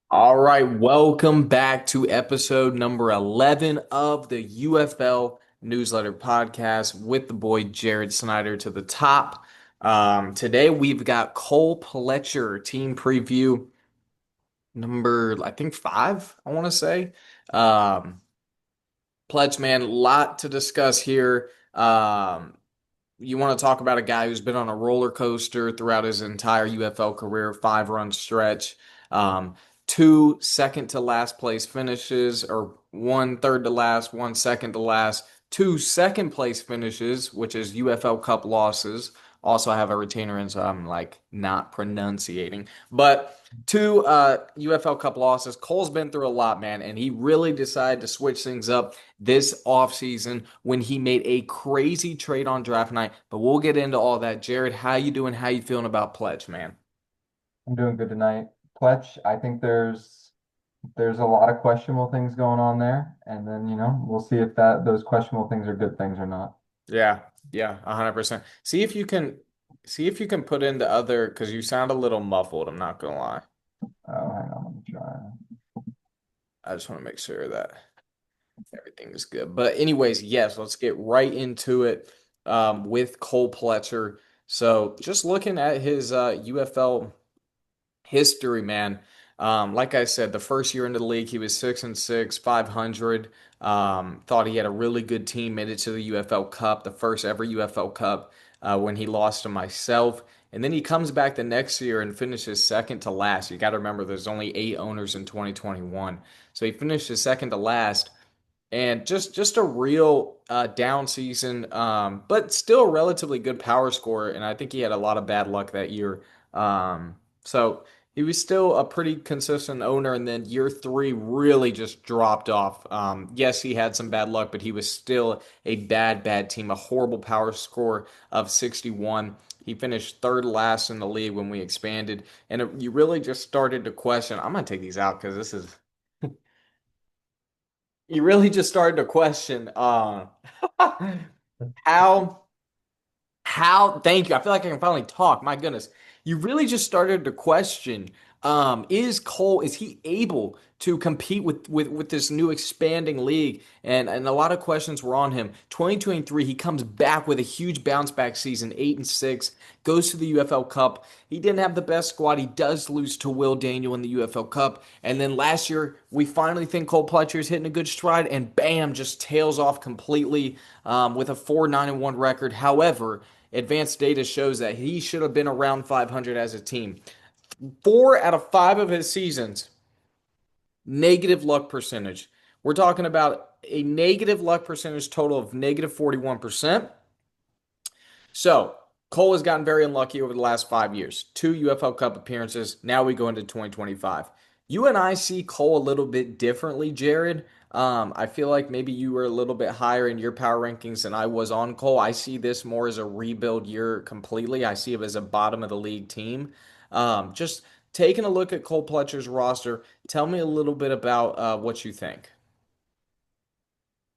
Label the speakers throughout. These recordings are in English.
Speaker 1: All right, welcome back to episode number 11 of the UFL Newsletter Podcast with the boy Jared Snyder to the top. Today we've got Cole Pletcher team preview number, I think, five, I want to say. Um, Pletch, man, a lot to discuss here. You want to talk about a guy who's been on a roller coaster throughout his entire UFL career, 5 run stretch, um, two second to last place finishes, or one third to last, one second to last, two second place finishes, which is UFL Cup losses. Also, I have a retainer in, so I'm like not pronunciating, but two UFL Cup losses. Cole's been through a lot, man, and he really decided to switch things up this offseason when he made a crazy trade on draft night. But we'll get into all that. Jared, how you doing? How you feeling about Pledge, man?
Speaker 2: I'm doing good tonight. Pletch, I think there's a lot of questionable things going on there, and then we'll see if that those questionable things are good things or not.
Speaker 1: Yeah, yeah, 100%. See if you can put in the other because you sound a little muffled. I'm not gonna lie.
Speaker 2: Oh, hang on, let me try.
Speaker 1: I just want to make sure that everything is good. But anyways, yes, let's get right into it with Cole Pletcher. So just looking at his UFL history, man. Like I said, the first year into the league, he was 6-6, 500. Thought he had a really good team, made it to the UFL Cup, the first ever UFL Cup, when he lost to myself. And then he comes back the next year and finishes second to last. You got to remember, there's only 8 owners in 2021. So he finishes second to last and just a real down season, but still a relatively good power scorer. And I think he had a lot of bad luck that year. So he was still a pretty consistent owner. And then year three really just dropped off. Yes, he had some bad luck, but he was still a bad team. A horrible power score of 61. He finished third last in the league when we expanded, and you really just started to question. I'm gonna take these out because this is you really just started to question how thank you. I feel like I can finally talk. My goodness. You really just started to question is Cole, is he able to compete with this new expanding league? And a lot of questions were on him. 2023, he comes back with a huge bounce back season, 8-6, goes to the UFL Cup. He didn't have the best squad. He does lose to Will Daniel in the UFL Cup. And then last year, we finally think Cole Pletcher is hitting a good stride, and bam, just tails off completely with a 4-9-1 record. However, advanced data shows that he should have been around 500 as a team. 4 out of 5 of his seasons, negative luck percentage. We're talking about a negative luck percentage total of negative 41%. So Cole has gotten very unlucky over the last 5 years. Two UFL Cup appearances. Now we go into 2025. You and I see Cole a little bit differently, Jared. I feel like maybe you were a little bit higher in your power rankings than I was on Cole. I see this more as a rebuild year completely. I see it as a bottom of the league team. Just taking a look at Cole Pletcher's roster, tell me a little bit about what you think.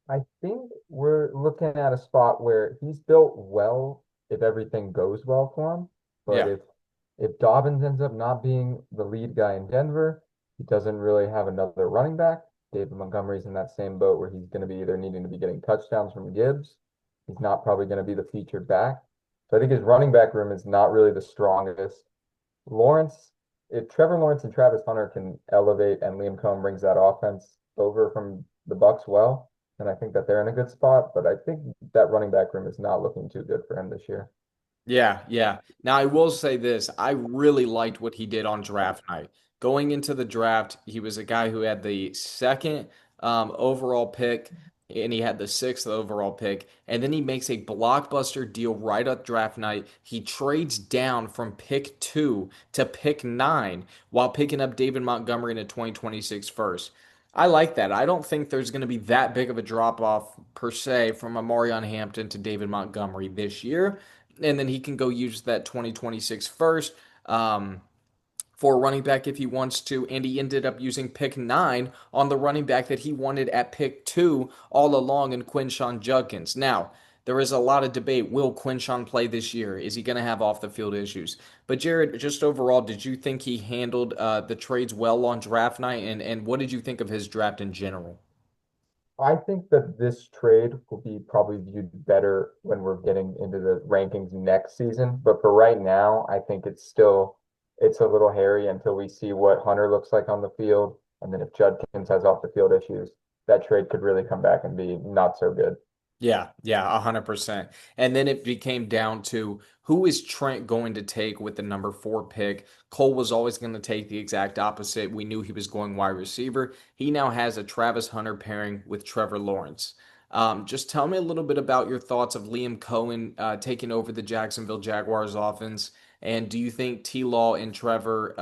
Speaker 2: I think we're looking at a spot where he's built well if everything goes well for him. But
Speaker 1: Yeah.
Speaker 2: if Dobbins ends up not being the lead guy in Denver, he doesn't really have another running back. David Montgomery's in that same boat where he's going to be either needing to be getting touchdowns from Gibbs. He's not probably going to be the featured back. So I think his running back room is not really the strongest. Lawrence, if Trevor Lawrence and Travis Hunter can elevate and Liam Cohen brings that offense over from the Bucks well, then I think that they're in a good spot. But I think that running back room is not looking too good for him this year.
Speaker 1: Yeah, yeah. Now I will say this, I really liked what he did on draft night. Going into the draft, he was a guy who had the second overall pick and he had the sixth overall pick. And then he makes a blockbuster deal right at draft night. He trades down from pick 2 to pick 9 while picking up David Montgomery in a 2026 first. I like that. I don't think there's going to be that big of a drop off per se from Amarion Hampton to David Montgomery this year, and then he can go use that 2026 first for a running back if he wants to. And he ended up using pick 9 on the running back that he wanted at pick 2 all along in Quinshawn Judkins. Now, there is a lot of debate. Will Quinshawn play this year? Is he going to have off the field issues? But Jared, just overall, did you think he handled the trades well on draft night? And what did you think of his draft in general?
Speaker 2: I think that this trade will be probably viewed better when we're getting into the rankings next season. But for right now, I think it's a little hairy until we see what Hunter looks like on the field. And then if Judkins has off the field issues, that trade could really come back and be not so good.
Speaker 1: Yeah, yeah, 100%. And then it became down to who is Trent going to take with the number 4 pick? Cole was always going to take the exact opposite. We knew he was going wide receiver. He now has a Travis Hunter pairing with Trevor Lawrence. Just tell me a little bit about your thoughts of Liam Cohen taking over the Jacksonville Jaguars offense. And do you think T Law and Trevor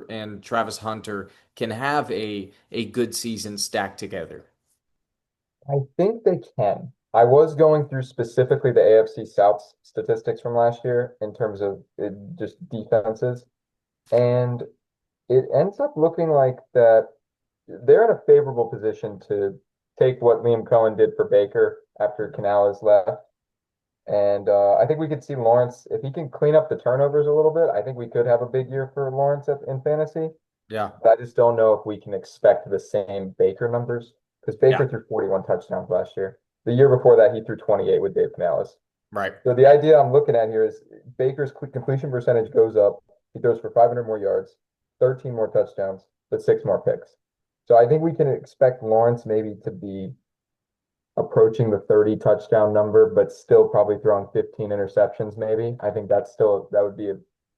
Speaker 1: and Travis Hunter can have a good season stacked together?
Speaker 2: I think they can. I was going through specifically the AFC South statistics from last year in terms of just defenses, and it ends up looking like that they're in a favorable position to take what Liam Cohen did for Baker after Canales left. And I think we could see Lawrence, if he can clean up the turnovers a little bit, I think we could have a big year for Lawrence in fantasy.
Speaker 1: Yeah,
Speaker 2: But I just don't know if we can expect the same Baker numbers because
Speaker 1: yeah,
Speaker 2: Baker threw 41 touchdowns last year. The year before that, he threw 28 with Dave Canales.
Speaker 1: right.
Speaker 2: So the idea I'm looking at here is Baker's completion percentage goes up. He throws for 500 more yards, 13 more touchdowns, but six more picks. So I think we can expect Lawrence maybe to be approaching the 30 touchdown number, but still probably throwing 15 interceptions, maybe. I think that would be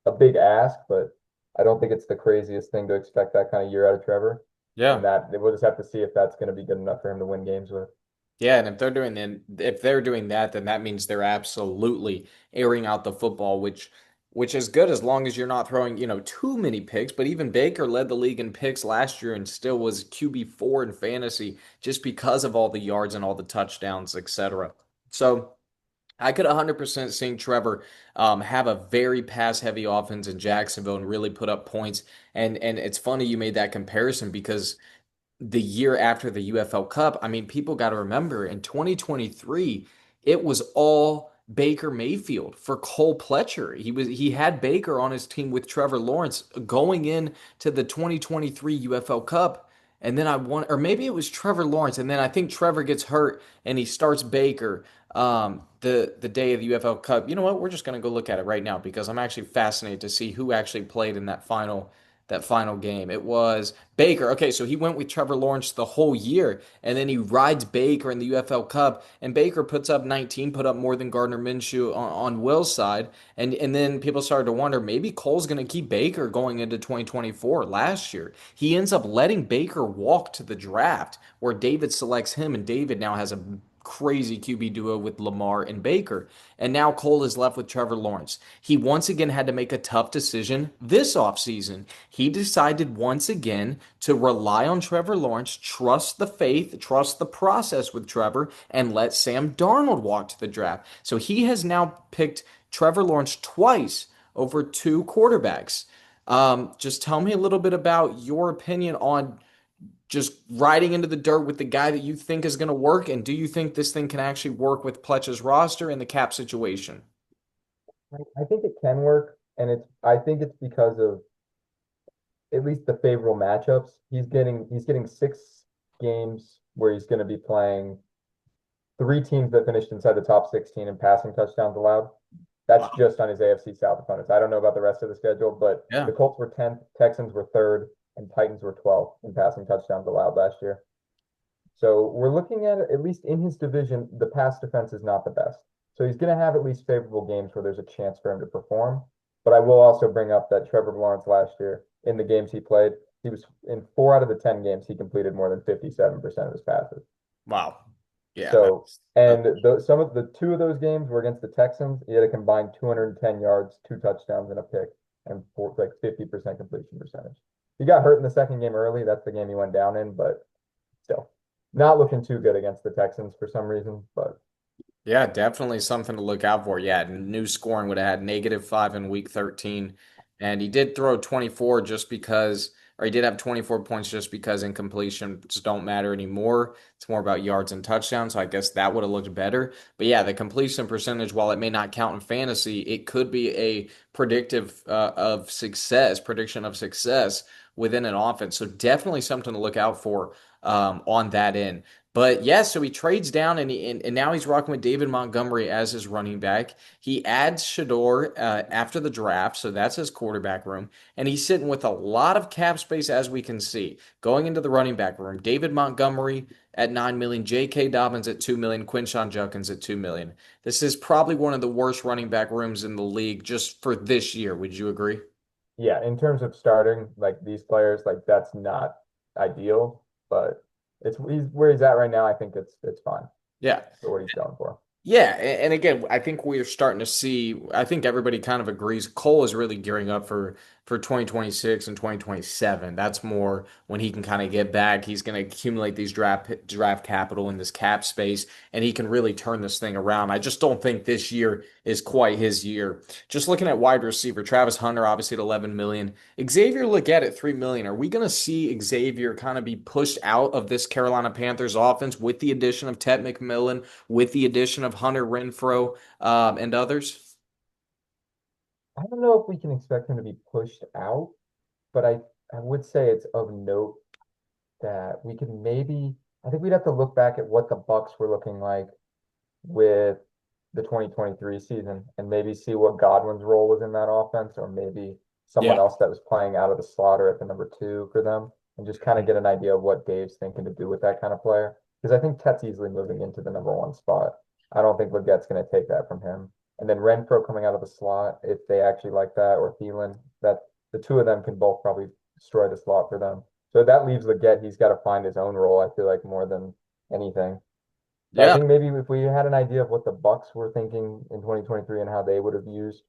Speaker 2: a big ask, but I don't think it's the craziest thing to expect that kind of year out of Trevor. And
Speaker 1: Yeah.
Speaker 2: that we'll just have to see if that's going to be good enough for him to win games with.
Speaker 1: Yeah, and if they're doing that, then that means they're absolutely airing out the football, which is good as long as you're not throwing, too many picks. But even Baker led the league in picks last year and still was QB4 in fantasy just because of all the yards and all the touchdowns, etc. So I could 100% see Trevor have a very pass-heavy offense in Jacksonville and really put up points. And it's funny you made that comparison because the year after the UFL Cup, I mean, people got to remember in 2023, it was all Baker Mayfield for Cole Pletcher. He had Baker on his team with Trevor Lawrence going in to the 2023 UFL Cup. And then I want, or maybe it was Trevor Lawrence, and then I think Trevor gets hurt and he starts Baker the day of the UFL Cup. You know what? We're just gonna go look at it right now because I'm actually fascinated to see who actually played in that final game. It was Baker. Okay, so he went with Trevor Lawrence the whole year, and then he rides Baker in the UFL Cup, and Baker puts up 19, put up more than Gardner Minshew on Will's side, and then people started to wonder maybe Cole's going to keep Baker going into 2024. Last year, he ends up letting Baker walk to the draft, where David selects him, and David now has a crazy QB duo with Lamar and Baker. And now Cole is left with Trevor Lawrence. He once again had to make a tough decision this offseason. He decided once again to rely on Trevor Lawrence, trust the faith, trust the process with Trevor, and let Sam Darnold walk to the draft. So he has now picked Trevor Lawrence twice over two quarterbacks. Just tell me a little bit about your opinion on just riding into the dirt with the guy that you think is going to work, and do you think this thing can actually work with Pletcher's roster and the cap situation?
Speaker 2: I think it can work, and I think it's because of at least the favorable matchups. He's getting 6 games where he's going to be playing 3 teams that finished inside the top 16 in passing touchdowns allowed. That's
Speaker 1: Wow.
Speaker 2: just on his AFC South opponents. I don't know about the rest of the schedule, but
Speaker 1: Yeah.
Speaker 2: the Colts were 10th, Texans were 3rd, and Titans were 12th in passing touchdowns allowed last year. So we're looking at least in his division, the pass defense is not the best. So he's going to have at least favorable games where there's a chance for him to perform. But I will also bring up that Trevor Lawrence last year, in the games he played, he was in 4 out of the 10 games, he completed more than 57% of his passes.
Speaker 1: Wow. Yeah,
Speaker 2: So,
Speaker 1: that's
Speaker 2: and some of the 2 of those games were against the Texans. He had a combined 210 yards, 2 touchdowns, and a pick, and like 50% completion percentage. He got hurt in the second game early. That's the game he went down in, but still not looking too good against the Texans for some reason. But
Speaker 1: yeah, definitely something to look out for. Yeah, new scoring would have had -5 in week 13. And he did throw 24 just because or he did have 24 points just because incompletions don't matter anymore. It's more about yards and touchdowns. So I guess that would have looked better. But yeah, the completion percentage, while it may not count in fantasy, it could be a predictive of success, prediction of success within an offense. So definitely something to look out for on that end. But yeah, so he trades down and now he's rocking with David Montgomery as his running back. He adds Shador after the draft, so that's his quarterback room. And he's sitting with a lot of cap space, as we can see. Going into the running back room, David Montgomery at 9 million, J.K. Dobbins at 2 million, Quinshon Judkins at 2 million. This is probably one of the worst running back rooms in the league just for this year. Would you agree?
Speaker 2: Yeah, in terms of starting like these players, like that's not ideal, but it's he's where he's at right now. I think it's fine
Speaker 1: Yeah.
Speaker 2: for what he's going for.
Speaker 1: Yeah, and again, I think we're starting to see. I think everybody kind of agrees. Cole is really gearing up for 2026 and 2027. That's more when he can kind of get back. He's going to accumulate these draft capital in this cap space, and he can really turn this thing around. I just don't think this year is quite his year. Just looking at wide receiver, Travis Hunter obviously at 11 million, Xavier Legette at 3 million. Are we going to see Xavier kind of be pushed out of this Carolina Panthers offense with the addition of Ted McMillan, with the addition of Hunter Renfro and others?
Speaker 2: I don't know if we can expect him to be pushed out, but I would say it's of note that we could maybe I think we'd have to look back at what the Bucks were looking like with the 2023 season and maybe see what Godwin's role was in that offense, or maybe someone
Speaker 1: Yeah.
Speaker 2: else that was playing out of the slot or at the number two for them, and just kind of get an idea of what Dave's thinking to do with that kind of player. Because I think Tet's easily moving into the number one spot. I don't think Legette's going to take that from him. And then Renfro coming out of the slot, if they actually like that, or Thielen, that the two of them can both probably destroy the slot for them. So that leaves Legette. He's got to find his own role, I feel like, more than anything. So I
Speaker 1: Yeah.
Speaker 2: think maybe if we had an idea of what the Bucks were thinking in 2023 and how they would have used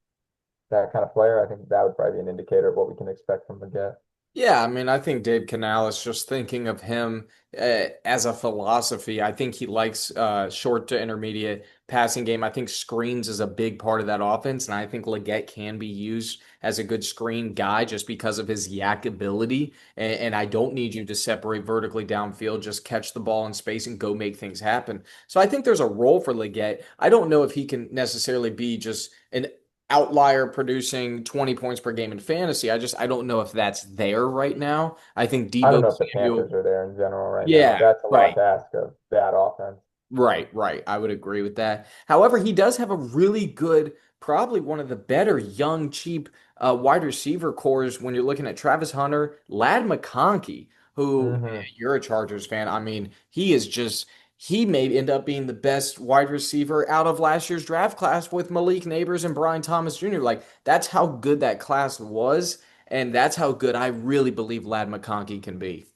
Speaker 2: that kind of player, I think that would probably be an indicator of what we can expect from the get.
Speaker 1: Yeah, I mean, I think Dave Canales, just thinking of him as a philosophy, I think he likes short to intermediate passing game. I think screens is a big part of that offense, and I think Leggett can be used as a good screen guy just because of his yak ability. And I don't need you to separate vertically downfield, just catch the ball in space and go make things happen. So I think there's a role for Leggett. I don't know if he can necessarily be just an outlier producing 20 points per game in fantasy. I don't know if that's there right now. I think
Speaker 2: I don't
Speaker 1: Debo
Speaker 2: know if the Panthers
Speaker 1: Samuel.
Speaker 2: are there in general right now.
Speaker 1: Yeah,
Speaker 2: That's a lot
Speaker 1: right.
Speaker 2: to ask of that offense.
Speaker 1: Right. I would agree with that. However, he does have a really good, probably one of the better young, cheap wide receiver cores when you're looking at Travis Hunter, Lad McConkey, who
Speaker 2: Hmm.
Speaker 1: you're a Chargers fan. I mean, he may end up being the best wide receiver out of last year's draft class with Malik Neighbors and Brian Thomas Jr. Like, that's how good that class was, and that's how good I really believe Lad McConkey can be.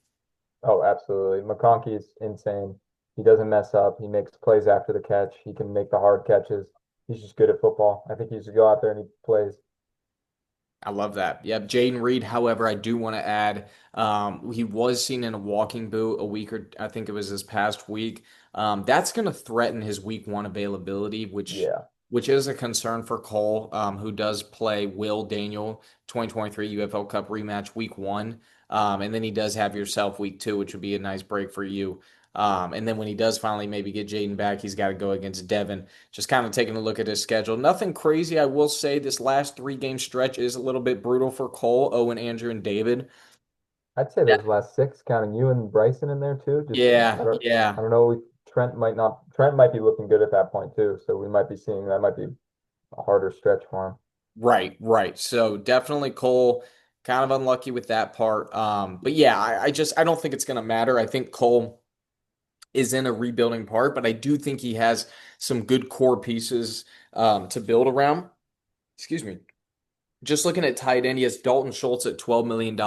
Speaker 2: Oh, absolutely. McConkey is insane. He doesn't mess up. He makes plays after the catch. He can make the hard catches. He's just good at football. I think he should go out there and he plays.
Speaker 1: I love that. Yep. Jaden Reed, however, I do want to add, he was seen in a walking boot a week or I think it was this past week. That's going to threaten his week one availability,
Speaker 2: Yeah.
Speaker 1: which is a concern for Cole, who does play Will Daniel 2023 UFL Cup rematch week one. And then he does have yourself week two, which would be a nice break for you. And then when he does finally maybe get Jaden back, he's got to go against Devin. Just kind of taking a look at his schedule. Nothing crazy. I will say this last 3 game stretch is a little bit brutal for Cole, Owen, Andrew, and David.
Speaker 2: I'd say
Speaker 1: Yeah.
Speaker 2: those last six, counting you and Bryson in there too. Just
Speaker 1: Yeah, yeah.
Speaker 2: I don't know. Trent might not. Trent might be looking good at that point too. So we might be seeing that might be a harder stretch for him.
Speaker 1: Right. So definitely Cole, kind of unlucky with that part. But yeah, I don't think it's gonna matter. I think Cole is in a rebuilding part, but I do think he has some good core pieces to build around. Excuse me. Just looking at tight end, he has Dalton Schultz at $12 million,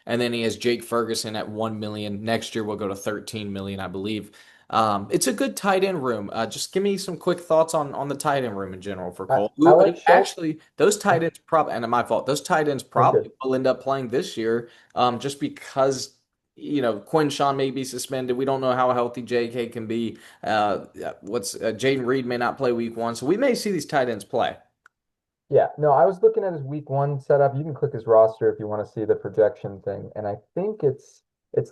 Speaker 1: and then he has Jake Ferguson at 1 million. Next year we'll go to 13 million, I believe. It's a good tight end room. Just give me some quick thoughts on the tight end room in general for
Speaker 2: I
Speaker 1: Cole.
Speaker 2: I
Speaker 1: Who
Speaker 2: like Schultz.
Speaker 1: actually those tight ends probably, and my fault, those tight ends
Speaker 2: You're good.
Speaker 1: probably will end up playing this year, just because Quinn Sean may be suspended. We don't know how healthy J.K. can be. What's Jaden Reed may not play week one, so we may see these tight ends play.
Speaker 2: Yeah, no, I was looking at his week one setup. You can click his roster if you want to see the projection thing. And I think it's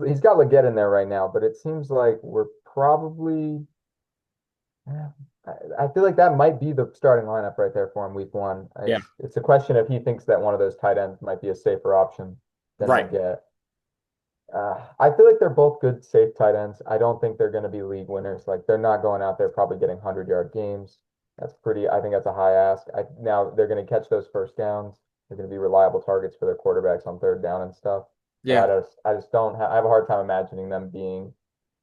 Speaker 2: he's got Leggett in there right now, but it seems like we're probably eh, I feel like that might be the starting lineup right there for him week one.
Speaker 1: Yeah,
Speaker 2: It's a question if he thinks that one of those tight ends might be a safer option than
Speaker 1: right.
Speaker 2: Leggett. I feel like they're both good, safe tight ends. I don't think they're going to be league winners. Like they're not going out there probably getting 100-yard games. That's pretty, I think that's a high ask. Now they're going to catch those first downs. They're going to be reliable targets for their quarterbacks on third down and stuff. But
Speaker 1: Yeah,
Speaker 2: I just don't have, I have a hard time imagining them being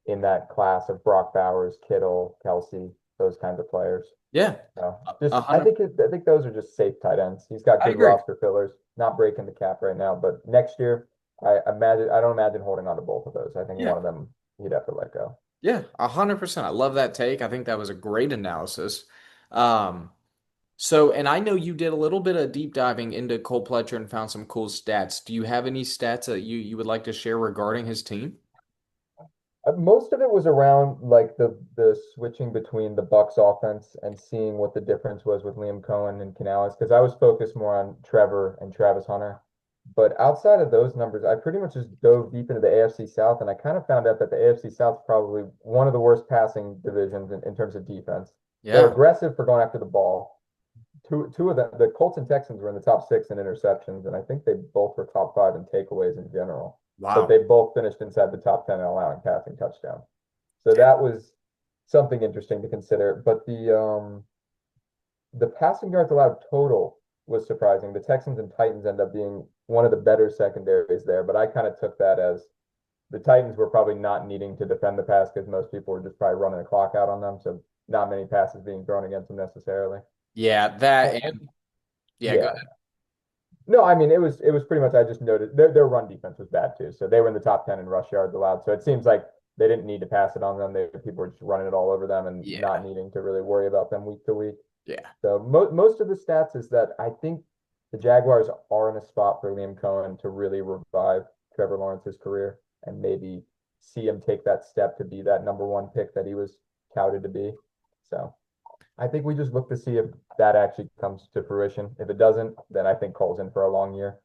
Speaker 2: in that class of Brock Bowers, Kittle, Kelsey, those kinds of players.
Speaker 1: yeah.
Speaker 2: So
Speaker 1: A
Speaker 2: just,
Speaker 1: hundred.
Speaker 2: I think those are just safe tight ends. He's got
Speaker 1: I
Speaker 2: good
Speaker 1: agree.
Speaker 2: roster fillers, not breaking the cap right now, but next year, I don't imagine holding on to both of those. I think
Speaker 1: Yeah,
Speaker 2: one of them he'd have to let go.
Speaker 1: yeah. 100%. I love that take. I think that was a great analysis. Um, So, and I know you did a little bit of deep diving into Cole Pletcher and found some cool stats. Do you have any stats that you would like to share regarding his team?
Speaker 2: Most of it was around like the switching between the Bucks offense and seeing what the difference was with Liam Cohen and Canales, because I was focused more on Trevor and Travis Hunter. But outside of those numbers, I pretty much just dove deep into the AFC South, and I kind of found out that the AFC South is probably one of the worst passing divisions in terms of defense. They're
Speaker 1: Yeah.
Speaker 2: aggressive for going after the ball. Two of them, the Colts and Texans were in the top six in interceptions, and I think they both were top five in takeaways in general. But
Speaker 1: Wow.
Speaker 2: they both finished inside the top 10 in allowing passing touchdowns. So that was something interesting to consider. But the passing yards allowed total was surprising. The Texans and Titans end up being one of the better secondaries there, but I kind of took that as the Titans were probably not needing to defend the pass because most people were just probably running the clock out on them. So not many passes being thrown against them necessarily.
Speaker 1: Yeah, that and
Speaker 2: And
Speaker 1: yeah, go
Speaker 2: yeah,
Speaker 1: ahead.
Speaker 2: no, I mean it was pretty much I just noted their run defense was bad too. So they were in the top 10 in rush yards allowed. So it seems like they didn't need to pass it on them. People were just running it all over them and
Speaker 1: Yeah.
Speaker 2: not needing to really worry about them week to week.
Speaker 1: Yeah.
Speaker 2: So most of the stats is that I think the Jaguars are in a spot for Liam Cohen to really revive Trevor Lawrence's career and maybe see him take that step to be that number one pick that he was touted to be. So I think we just look to see if that actually comes to fruition. If it doesn't, then I think Cole's in for a long year.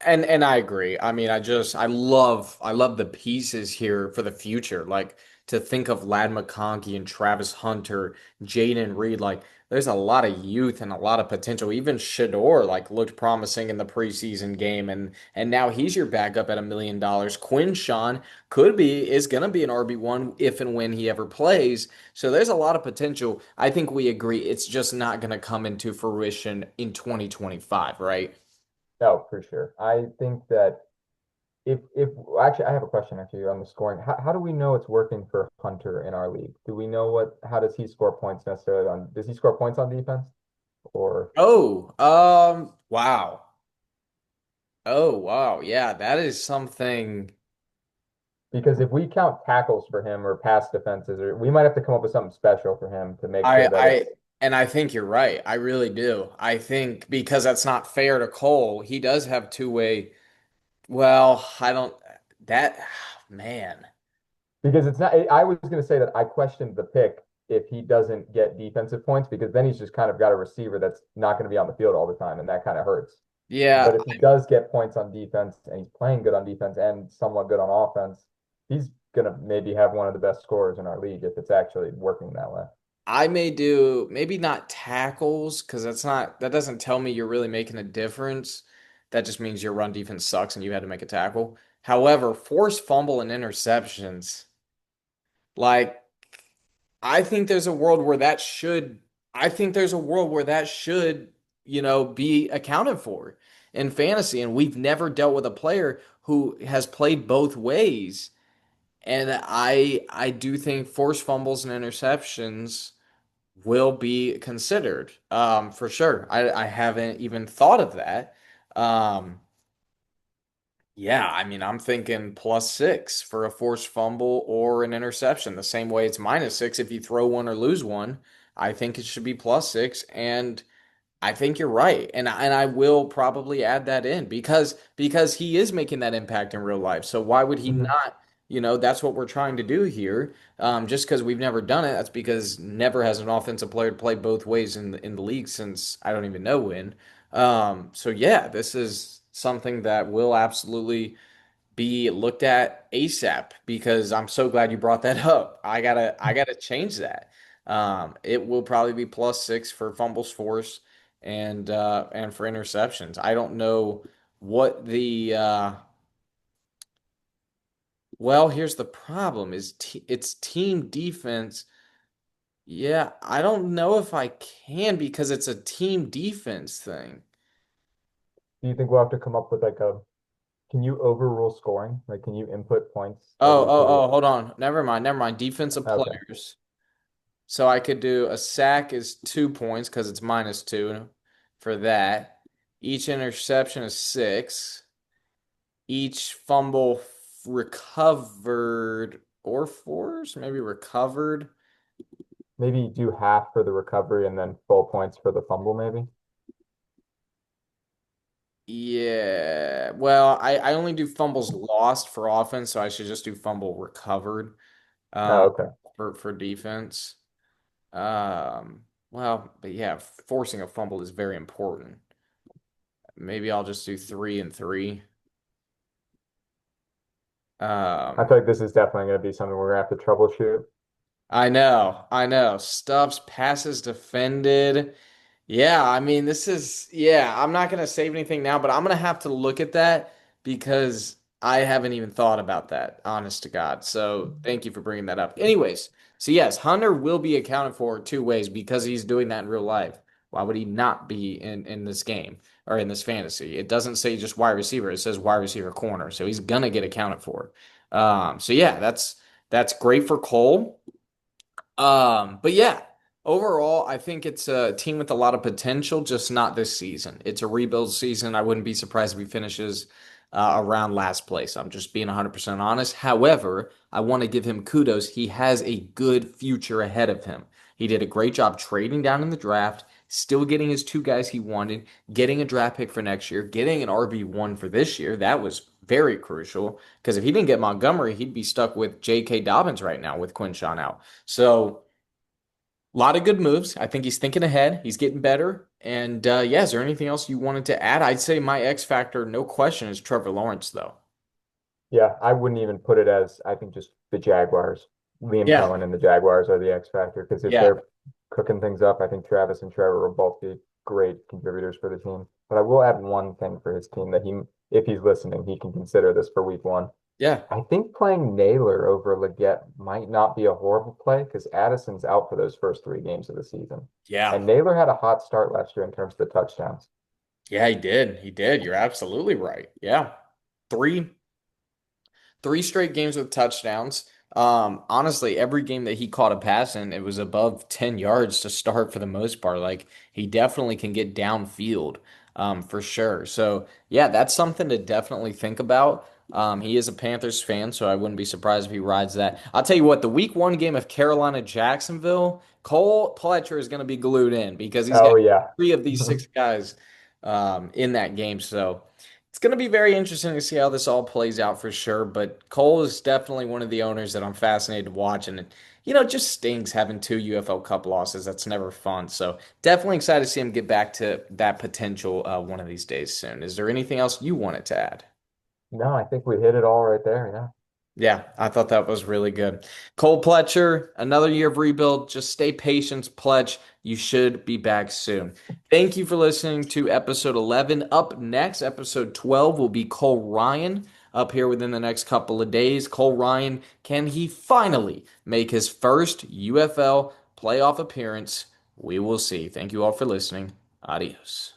Speaker 1: And I agree. I mean, I love the pieces here for the future. Like to think of Lad McConkey and Travis Hunter, Jaden Reed, like there's a lot of youth and a lot of potential. Even Shador like looked promising in the preseason game and now he's your backup at $1 million. Quinn is gonna be an RB1 if and when he ever plays. So there's a lot of potential. I think we agree it's just not gonna come into fruition in 2025, right?
Speaker 2: No, for sure. I think that if actually I have a question actually on the scoring. How do we know it's working for Hunter in our league? Do we know how does he score points necessarily on does he score points on defense? Or
Speaker 1: Oh, wow. Oh, wow. Yeah, that is something
Speaker 2: because if we count tackles for him or pass defenses, or we might have to come up with something special for him to make
Speaker 1: I
Speaker 2: sure that
Speaker 1: I
Speaker 2: it's
Speaker 1: and I think you're right. I really do. I think because that's not fair to Cole. He does have two-way. Well, I don't that man.
Speaker 2: because it's not. I was going to say that I questioned the pick if he doesn't get defensive points because then he's just kind of got a receiver that's not going to be on the field all the time, and that kind of hurts.
Speaker 1: Yeah,
Speaker 2: But if he does get points on defense and he's playing good on defense and somewhat good on offense, he's going to maybe have one of the best scorers in our league if it's actually working that way.
Speaker 1: I may do maybe not tackles because that doesn't tell me you're really making a difference. That just means your run defense sucks and you had to make a tackle. However, forced fumble and interceptions. Like, I think there's a world where that should, I think there's a world where that should, be accounted for in fantasy. And we've never dealt with a player who has played both ways. And I do think forced fumbles and interceptions will be considered, for sure. I haven't even thought of that. Um, yeah, I mean, I'm thinking +6 for a forced fumble or an interception. The same way it's -6 if you throw one or lose one. I think it should be +6, and I think you're right. And I will probably add that in because he is making that impact in real life. So why would he
Speaker 2: Mhm.
Speaker 1: not, that's what we're trying to do here. Just because we've never done it, that's because never has an offensive player played both ways in the league since I don't even know when. So yeah, this is something that will absolutely be looked at ASAP because I'm so glad you brought that up. I gotta change that. It will probably be +6 for fumbles forced and for interceptions. I don't know what the well, here's the problem is it's team defense. Yeah, I don't know if I can because it's a team defense thing.
Speaker 2: Do you think we'll have to come up with like a, can you overrule scoring? Like, can you input points
Speaker 1: Oh,
Speaker 2: over
Speaker 1: oh,
Speaker 2: to,
Speaker 1: oh, hold on. Never mind, never mind. Defensive
Speaker 2: okay,
Speaker 1: players. So I could do a sack is 2 points because it's -2 for that. Each interception is 6. Each fumble recovered or forced, maybe recovered.
Speaker 2: maybe do half for the recovery and then full points for the fumble, maybe?
Speaker 1: Yeah. Well, I only do fumbles lost for offense, so I should just do fumble recovered
Speaker 2: Oh,
Speaker 1: um,
Speaker 2: okay.
Speaker 1: for defense. Well, but yeah, forcing a fumble is very important. Maybe I'll just do 3 and 3.
Speaker 2: I
Speaker 1: Um,
Speaker 2: feel like this is definitely going to be something we're going to have to troubleshoot.
Speaker 1: I know, I know. Stubbs passes defended. Yeah, I mean, yeah, I'm not going to save anything now, but I'm going to have to look at that because I haven't even thought about that, honest to God. So thank you for bringing that up. Anyways, so yes, Hunter will be accounted for 2 ways because he's doing that in real life. Why would he not be in this game or in this fantasy? It doesn't say just wide receiver, it says wide receiver corner. So he's going to get accounted for. So yeah, that's great for Cole. But yeah, overall, I think it's a team with a lot of potential, just not this season. It's a rebuild season. I wouldn't be surprised if he finishes around last place. I'm just being 100% honest. However, I want to give him kudos. He has a good future ahead of him. He did a great job trading down in the draft, still getting his 2 guys he wanted, getting a draft pick for next year, getting an RB1 for this year. That was very crucial because if he didn't get Montgomery, he'd be stuck with J.K. Dobbins right now with Quinshawn out. So, a lot of good moves. I think he's thinking ahead. He's getting better. And yeah, is there anything else you wanted to add? I'd say my X factor, no question, is Trevor Lawrence, though.
Speaker 2: Yeah, I wouldn't even put it as, I think, just the Jaguars. Liam
Speaker 1: Yeah,
Speaker 2: Cohen and the Jaguars are the X factor because if
Speaker 1: yeah,
Speaker 2: they're cooking things up, I think Travis and Trevor will both be great contributors for the team. But I will add one thing for his team that he, if he's listening, he can consider this for week one.
Speaker 1: yeah,
Speaker 2: I think playing Naylor over Leggett might not be a horrible play because Addison's out for those first 3 games of the season.
Speaker 1: yeah.
Speaker 2: And Naylor had a hot start last year in terms of the touchdowns.
Speaker 1: Yeah, he did. He did. You're absolutely right. Yeah. Three. 3 straight games with touchdowns. Honestly, every game that he caught a pass in, it was above 10 yards to start for the most part. Like he definitely can get downfield, for sure. So yeah, that's something to definitely think about. He is a Panthers fan, so I wouldn't be surprised if he rides that. I'll tell you what, the week 1 game of Carolina Jacksonville, Cole Pletcher is going to be glued in because he's got
Speaker 2: Oh yeah.
Speaker 1: 3 of these 6 guys in that game. So it's going to be very interesting to see how this all plays out for sure. But Cole is definitely one of the owners that I'm fascinated to watch. And it just stings having 2 UFL Cup losses. That's never fun. So definitely excited to see him get back to that potential one of these days soon. Is there anything else you wanted to add?
Speaker 2: No, I think we hit it all right there. Yeah.
Speaker 1: Yeah, I thought that was really good. Cole Pletcher, another year of rebuild. Just stay patient, Pletch. You should be back soon. Thank you for listening to episode 11. Up next, episode 12 will be Cole Ryan up here within the next couple of days. Cole Ryan, can he finally make his first UFL playoff appearance? We will see. Thank you all for listening. Adios.